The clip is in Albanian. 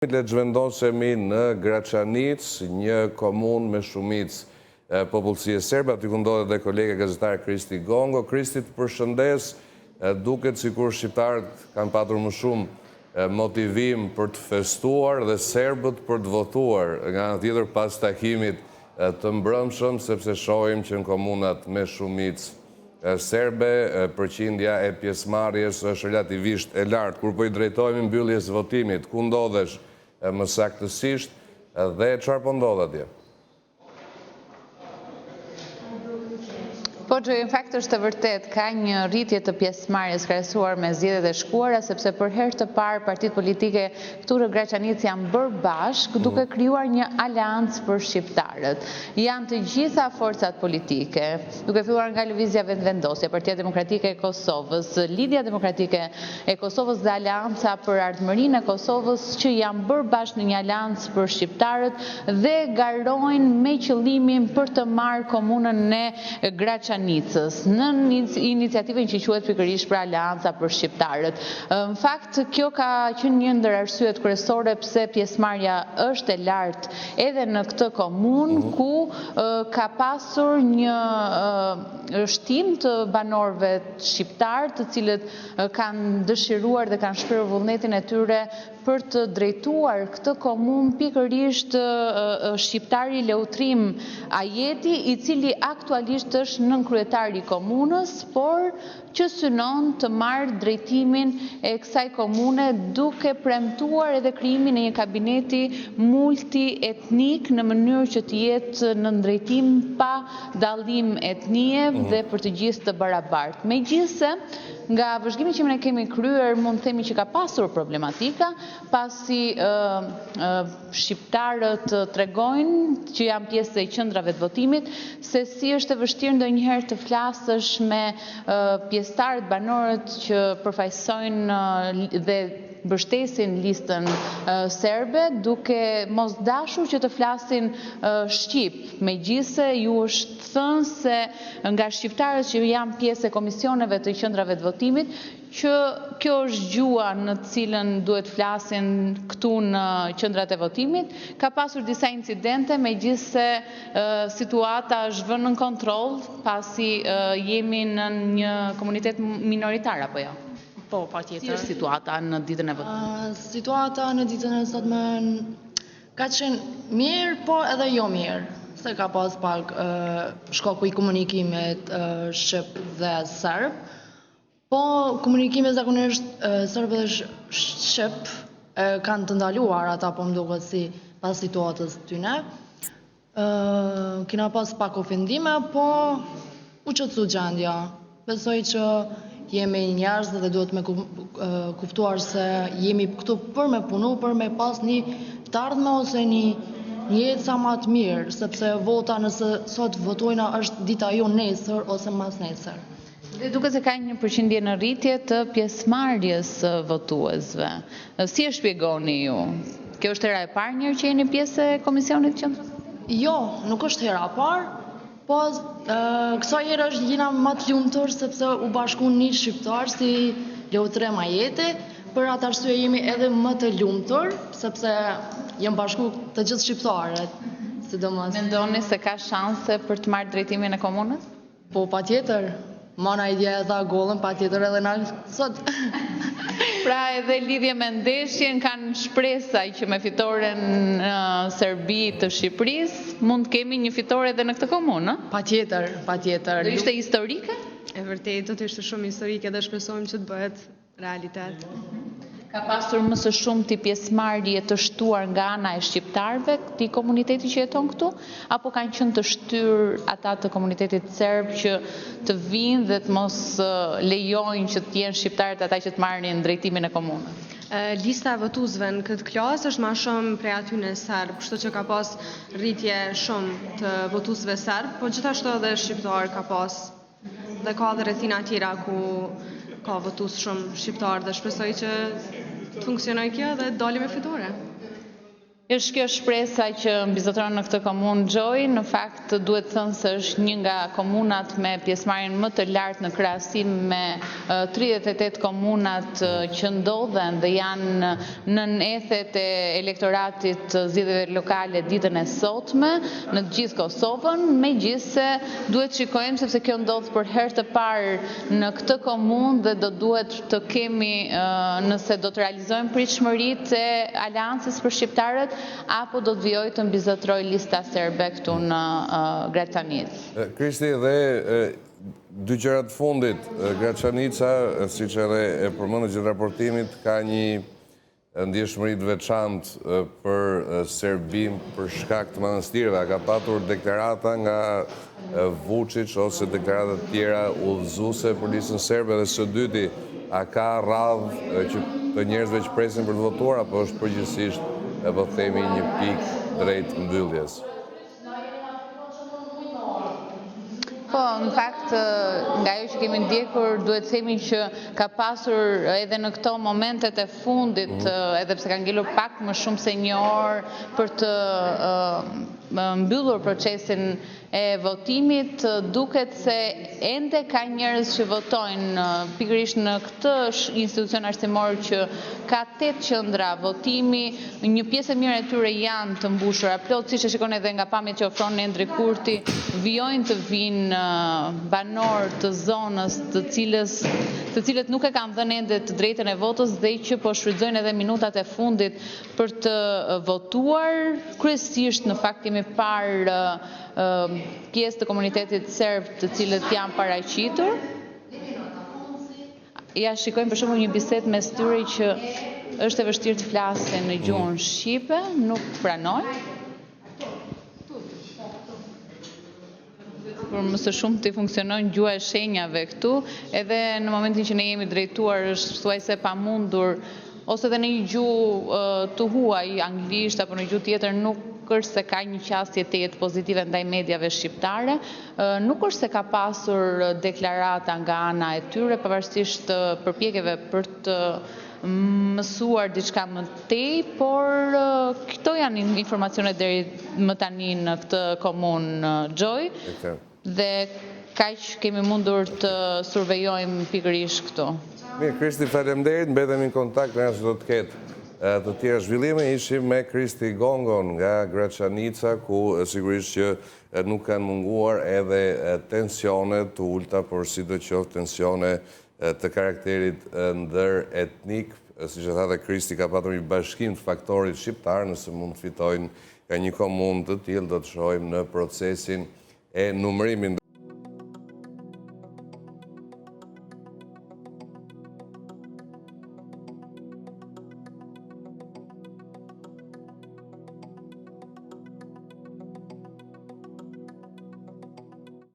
Le të zhvendosemi në Graçanic, një komunë me shumicë popullsie serbe, aty ku ndodhet dhe kolega gazetar Kristi Gongo. Kristi, të përshëndes, duket sikur shqiptarët kanë patur më shumë motivim për të festuar dhe serbët për të votuar nga ana tjetër pas takimit të mbrëmshëm, sepse shohim që në komunat me shumicë serbe, përqindja e pjesëmarrjes është relativisht e lartë. Kur po i drejtohemi mbylljes votimit, ku ndodhesh më saktësisht dhe çfarë po ndodh atje? Po që në fakt është të vërtet, ka një rritje të pjesëmarrjes krahasuar me zgjedhjet e shkuara, sepse për herë të parë partitë politike këtu në Graçanic janë bërë bashkë duke krijuar një aleancë për shqiptarët. Janë të gjitha forcat politike, duke filluar nga Lëvizja Vendvendosje, Partia Demokratike e Kosovës, Lidhja Demokratike e Kosovës dhe Aleanca për Ardhmërinë e Kosovës, që janë bërë bashkë në një aleancë për shqiptarët dhe garojnë me qëllimin për të marrë komunën e Graçanicës në iniciativën që quhet pikërisht për Aleanca për shqiptarët. Në fakt, kjo ka qenë një ndër arsyet kryesore pse pjesëmarrja është e lartë edhe në këtë komunë, ku ka pasur një shtim të banorëve shqiptar, të cilët kanë dëshiruar dhe kanë shprehur vullnetin e tyre për të drejtuar këtë komunë pikërisht shqiptari Leutrim Ajeti, i cili aktualisht është nënkryetari i komunës, por që synon të marrë drejtimin e kësaj komune duke premtuar edhe krijimin e një kabineti multietnik në mënyrë që të jetë në drejtim pa dallim etnie dhe për të gjithë të barabartë. Megjithëse, nga vëzhgimi që ne kemi kryer, mund të themi që ka pasur problematika, pasi shqiptarët tregojnë që janë pjesë e qendrave të votimit, se si është e vështirë ndonjëherë të flasësh me pjesëtarët banorët që përfaqësojnë dhe mbështesin listën serbe, duke mos dashur që të flasin shqip. Megjithëse ju është thënë se nga shqiptarët që janë pjesë e komisioneve të qendrave të votimit, që kjo është gjua në cilën duhet flasin këtu në qendrat e votimit. Ka pasur disa incidente, megjithëse situata është vënë në kontroll, pasi jemi në një komunitet minoritar, apo jo? Po, patjetër. Si është situata në ditën e votimit? Situata në ditën e sotme ka qenë mirë, po edhe jo mirë. Se ka pas pak shkoku i komunikimit shqip dhe serb. Po, komunikimet zakonisht serb dhe shqip kanë të ndaluar, ata po më duket si pas situatës tyne. Kina pas pak ofendime, po u qetësu gjendja. Besoj që jemi njerëz dhe duhet me kuptuar se jemi këtu për me punu, për me pas një të ardhme ose një jetë sa më të mirë, sepse vota nëse sot votojna është dita jo nesër ose mas nesër. Dhe duke se ka një përqindje në rritje të pjesëmarrjes votuesve. Si e shpjegoni ju? Kjo është hera e parë njërë që jeni pjesë e Komisionit Qendrës? Jo, nuk është hera e parë, po kësaj herë është jena më të lumtur sepse u bashkuan një shqiptar si Leutrim Ajeti, për atë arsye jemi edhe më të lumtur sepse janë bashku të gjithë shqiptarët, sidomos. Mendoni se ka shanse për të marrë drejtimin e komunës? Po, patjetër. Mana ideja e tha gollën, patjetër edhe na sot. Pra edhe lidhje me ndeshjen kanë shpresa që me fitoren Serbi të Shqipërisë mund të kemi një fitore edhe në këtë komunë, a? Patjetër, patjetër. Do ishte historike? E vërtet, do të ishte shumë historike dhe shpresojmë që të bëhet realitet. Ka pasur më së shumti pjesëmarrje të shtuar nga ana e shqiptarëve këtij komuniteti që jeton këtu, apo kanë qenë të shtyr ata të komunitetit serb që të vinë dhe të mos lejojnë që të jenë shqiptarët ata që të marrin drejtimin e komunës? Lista e votuesve në këtë klasë është më shumë prej atyre serb, kështu që ka pas rritje shumë të votuesve serb, po gjithashtu edhe shqiptar ka pas dhe ka edhe rrethina tjera ku ka votues shumë shqiptar dhe shpresoj që të funksionojë kjo dhe dalim me fitore. Është kjo shpresa që mbizotron në këtë komunë Gjoj, në fakt duhet thënë se është një nga komunat me pjesëmarrjen më të lartë në krahasim me 38 komunat që ndodhen dhe janë nën ethet e elektoratit zgjedhjeve lokale ditën e sotme në të gjithë Kosovën, megjithse duhet shikojmë sepse kjo ndodh për herë të parë në këtë komunë dhe do duhet të kemi nëse do të realizojmë pritshmëritë e aleancës për shqiptarët apo do të vijoj të mbizotroj lista serbe këtu në Graçanicë. Kristi, dhe dy gjërat fundit, Graçanica, siç edhe e përmendë gjatë raportimit, ka një ndjeshmëri të veçantë për serbim për shkak të manastirëve. Ka patur deklarata nga Vučić ose deklarata të tjera udhëzuese për listën serbe, dhe së dyti, a ka radhë që të njerëzve që presin për të votuar, apo është përgjithsisht po themi një pikë drejt mbylljes? Po, në fakt, nga ajo që kemi ndjekur, duhet themi që ka pasur edhe në këto momentet e fundit, edhe pse ka ngelur pak më shumë se një orë për të mbyllur procesin e votimit, duket se ende ka njerëz që votojnë pikërisht në këtë institucion arsimor që ka 8 qendra votimi, një pjesë e mirë e tyre janë të mbushura plot, siç e shikon edhe nga pamjet që ofron Endri Kurti, vijojnë të vinë banor të zonës të cilët nuk e kanë dhënë ende të drejtën e votës dhe që po shfrytëzojnë edhe minutat e fundit për të votuar. Kryesisht në fakt kemi parë pjesë të komunitetit serb të cilët janë paraqitur. Ja shikojmë për shembull një bisedë mes tyre që është e vështirë të flasin në gjuhën shqipe, nuk pranojnë. Por më së shumti funksionojnë gjuha e shenjave këtu, edhe në momentin që ne jemi drejtuar është thuajse pamundur ose edhe në një gjuhë të huaj, anglisht apo në gjuhë tjetër, nuk është se ka një qasje të jetë pozitive ndaj mediave shqiptare, nuk është se ka pasur deklarata nga ana e tyre, pavarësisht përpjekjeve për të mësuar diçka më tej, por këto janë informacione deri më tani në këtë komunë Gjoj, dhe kaq kemi mundur të survejojmë pikërisht këtu. Mirë, Kristi, faleminderit, mbetemi në kontakt nëse do të ketë të tjera zhvillime. Ishim me Kristi Gongon nga Graçanica, ku sigurisht që nuk kanë munguar edhe tensione të ulta, por sidoqoftë tensione të karakterit ndër etnik. Siç e tha dhe Kristi, ka patur një bashkim të faktorit shqiptar, nëse mund të fitojnë ka një komunë të tillë, do të shohim në procesin e numërimit.